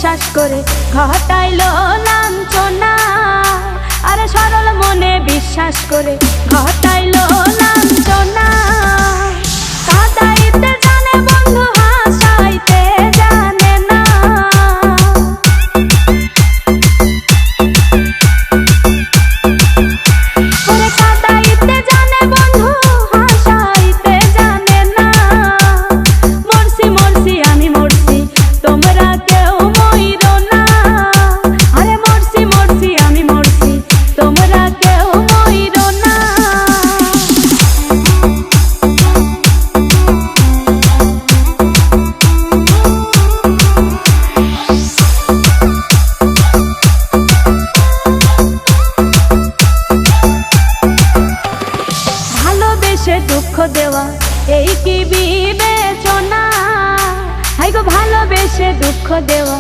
বিশ্বাস করে ঘটাইলো লাঞ্ছনা। আরে সরল মনে বিশ্বাস করে ঘটাইলো লাঞ্ছনা। কাঁদাইতে জানে বন্ধু হাসাইতে জানে না। ওরে কাঁদাইতে জানে বন্ধু হাসাইতে জানে না। মরছি মরছি আমি মরছি তোমরা কেউ মইরো না। আরে মরছি মরছি আমি মরছি তোমরা কেউ মইরো না। ভালোবেসে দুঃখ দেওয়া এই কি বিবেচনা? হাই গো ভালোবেসে দুঃখ দেওয়া